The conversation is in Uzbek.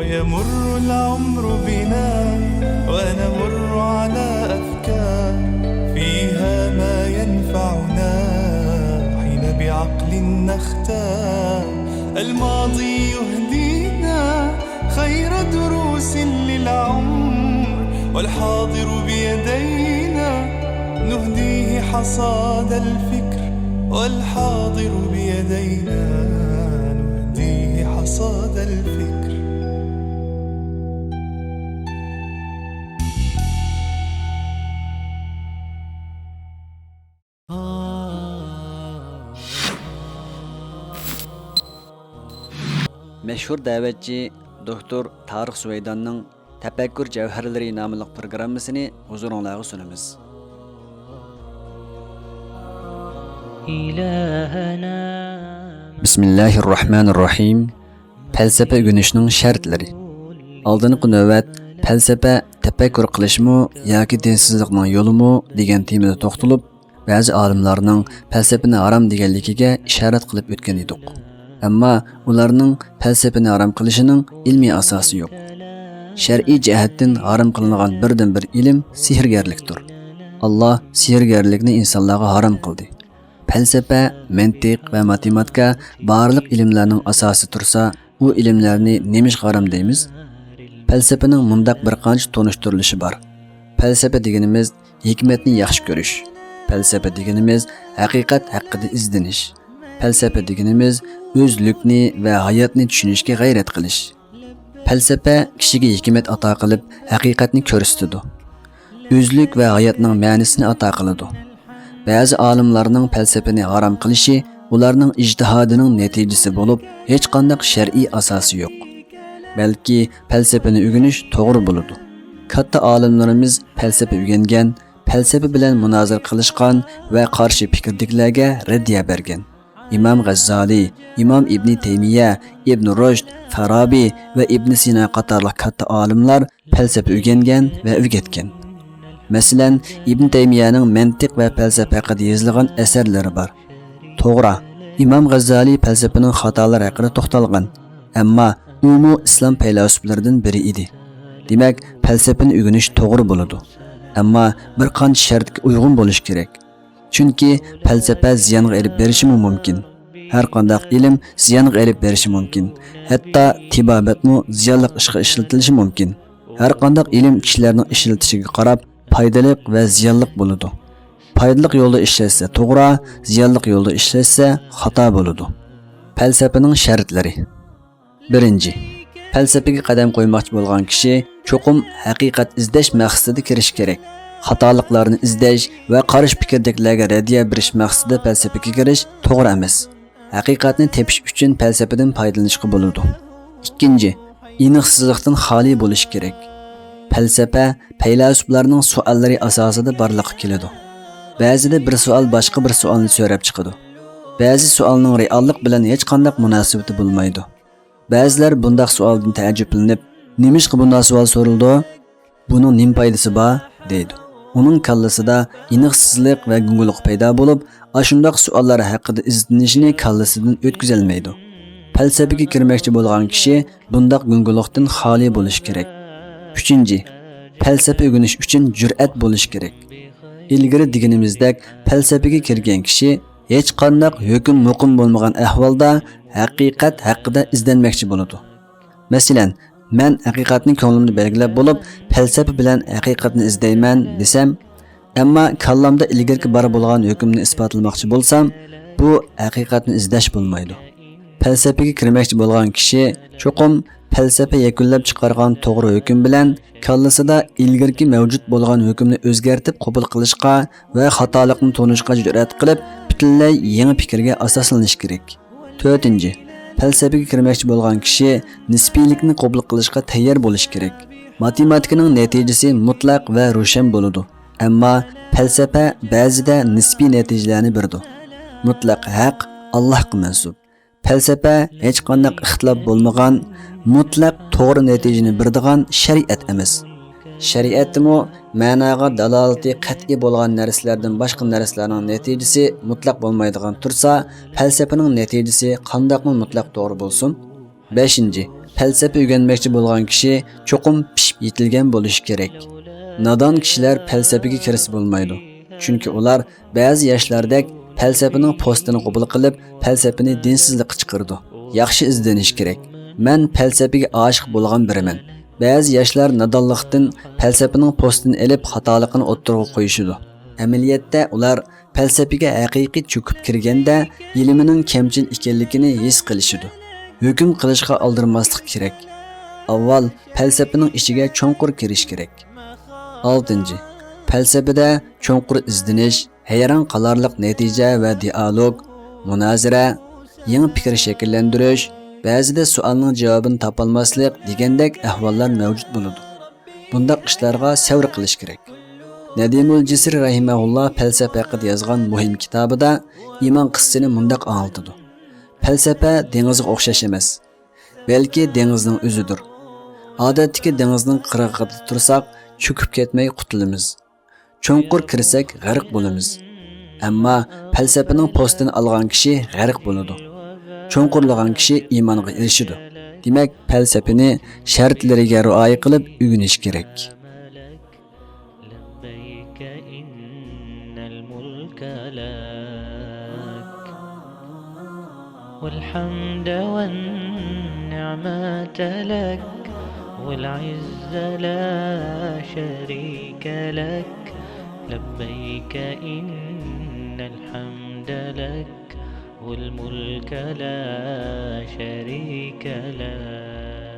ويمر العمر بنا ونمر على أفكار فيها ما ينفعنا حين بعقل نختار. الماضي يهدينا خير دروس للعمر، والحاضر بيدينا نهديه حصاد الفكر. والحاضر بيدينا نهديه حصاد الفكر. Meşhur davetçi Doktor Tarık Süveydan'ın Tefekkür Cevherleri namlı programmasını huzurunuzda sunumuz. Bismillahirrahmanirrahim. Felsefe günüşünün şartları. Aldınqı növbət felsefe tefekkür qilishmi yoki dinsizlikning yo'limi degan temada to'xtalib, ba'zi olimlarning felsefani harom deganligiga ishorat qilib o'tgan edik. Ammo ularning felsefani harom qilishining ilmiy asosi yo'q. Shar'iy jihatdan harom qilingan birdan bir ilm sehrgarlikdir. Allah sehrgarlikni insonlarga harom qildi. Felsefe, mantiq va matematika barliq ilmlarning asosi tursa, bu ilmlarni nemish harom deymiz? Felsefening mundaq bir qancha tonishtirilishi bor. Felsefe deganimiz hikmatni yaxshi ko'rish. Felsefe deganimiz haqiqat haqida izdenish. Felsefe deganimiz o'zlikni va hayotni tushunishga g'ayrat qilish. Felsefe kishiga hikmat ato qilib, haqiqatni ko'rsatadi. O'zlik va hayotning ma'nosini ato qiladi. Ba'zi olimlarning felsefani harom qilishi ularning ijtihodining natijasi bo'lib, hech qanday shar'iy asosi yo'q. Balki felsefani o'rganish to'g'ri bo'ladi. Katta olimlarimiz felsefe o'rgangan, felsefe bilan munozara qilishgan va qarshi fikrdagilarga raddiya bergan. İmam G'azzali, İmam İbn Taymiya, İbn Rushd, Farabi va Ibn Sina qatorli katta olimlar felsefe o'rgangan va o'rgatgan. Masalan, İbn Taymiyaning mantiq va falsafa haqida yozilgan asarlari bor. To'g'ri, İmam G'azzali falsafaning xatolari haqida to'xtalgan, ammo u islom faylasuflaridan biri edi. Demak, felsefani o'rganish to'g'ri bo'ladi, ammo bir qancha shartga uyg'un bo'lish kerak. Chunki falsafa ziyonga olib berishi mumkin. Har qanday ilm ziyonga olib berishi mumkin. Hatto tibobatmi ziyonli ishga ishlatilishi mumkin. Har qanday ilm kishilarning ishlatishiga qarab foydali va ziyonli bo'ladi. Foydali yo'lda ishlatsa to'g'ri, ziyonli yo'lda ishlatsa xato bo'ladi. Falsafaning shartlari. 1. Falsafaga qadam qo'ymoqchi bo'lgan kishi cho'qim haqiqat izlash maqsadida kirish kerak. Xatoliklarni izlash va qarish fikrdagilarga raddiya berish maqsadida falsafaga kirish to'g'ri emas. Haqiqatni tepish uchun falsafadan foydalanishga bo'ladi. 2. Aniqsizlikdan xoli bo'lish kerak. Falsafa faylasuflarning savollari asosida borliqqa keladi. Ba'zida bir savol boshqa bir savolni so'rab chiqadi. Ba'zi savolning reallik bilan hech qanday munosabati bo'lmaydi. Ba'zilar bunday savoldan ta'ajjublanib, "Nimishqa bunday savol so'rildi? Buning nima foydasi bor?" deydi. Uning kallasida aniqsizlik va gunguluk paydo bo'lib, ashundoq savollar haqida izlanishni kallasidan o'tkazolmaydi. Falsafaga kirmoqchi bo'lgan kishi bunday gungulukdan xoli bo'lish kerak. 3. Falsafa o'rganish uchun jur'at bo'lish kerak. Ilgari deganimizdek, falsafaga kirgan kishi hech qanday hukm muqim bo'lmagan ahvolda haqiqat haqida izlanmoqchi bo'ladi. Masalan, men haqiqatni ko'nglimda belgilab bo'lib, falsafa bilan haqiqatni izlayman desam, ammo kallamda ilgari bor bo'lgan hukmni isbotlamoqchi bo'lsam, bu haqiqatni izlash bo'lmaydi. Falsafaga kirmoqchi bo'lgan kishi cho'qim falsafa yakunlab chiqargan to'g'ri hukm bilan kallasida ilgari mavjud bo'lgan hukmni o'zgartib qabul qilishga va xatolikni to'nishga jur'at qilib, butunlay yangi fikrga asoslanish kerak. 4. Falsafaga kirmoqchi bo'lgan kishi nisbiylikni qabul qilishga tayyor bo'lish kerak. Matematikaning natijasi mutlaq va ro'shan bo'ladi. Ammo falsafa ba'zida nisbiy natijalarni beradi. Mutlaq haq Allohga mansub. Falsafa hech qanday ixtilof bo'lmagan, mutlaq to'g'ri natijani beradigan shariat emas. Shariatmi ma'noga dalolati qat'iy bo'lgan narsalardan boshqa narsalarning natijasi mutlaq bo'lmaydigan tursa, falsafaning natijasi qandoqmi mutlaq to'g'ri bo'lsin? 5. Felsefe öğrenmekçi bo'lgan kishi cho'qim pishib yetilgan bo'lishi kerak. Nodon kishilar felsefega kirisi bo'lmaydi. Chunki ular ba'zi yoshlardek felsefening postini qabul qilib, felsefani dinsizlikqa chiqirdi. Yaxshi izlanish kerak. Men felsefega oshiq bo'lgan biriman. Ba'zi yoshlar nodonlikdan felsefening postini elib xatoligini o'ttirib qo'yishidi. Amaliyotda ular felsefega haqiqiy cho'kib kirganda ilmining kamchil ekanligini his qilishidi. Hukm qilishga aldirmaslik kerak. Avval felsefening ichiga cho'nqur kirish kerak. 6. Felsefada cho'nqur izlanish, hayron qolarlik natija va dialog, munozara, yangi fikr shakllantirish, ba'zida savolning javobini topolmaslik degandek ahvollar mavjud bo'ladi. Bundaq ishlarga sabr qilish kerak. Nadimul Jisr rahimahulloh falsafa haqida yozgan muhim kitobida iymon qissasini mundaq anlatadi. Falsafa dengizga o'xshash emas, balki dengizning o'zidir. Odatdagi dengizning qirg'og'ida tursak, cho'kib ketmay qutulamiz. Cho'nqur kirsak, g'arq bo'lamiz. Ammo falsafaning postini olgan kishi g'arq bo'ladi. Cho'nqurlagan kishi iymonga erishadi. Demak, falsafani shartlariga rioya qilib o'rganish kerak. والحمد والنعمة لك والعز لا شريك لك لبيك إن الحمد لك والملك لا شريك لك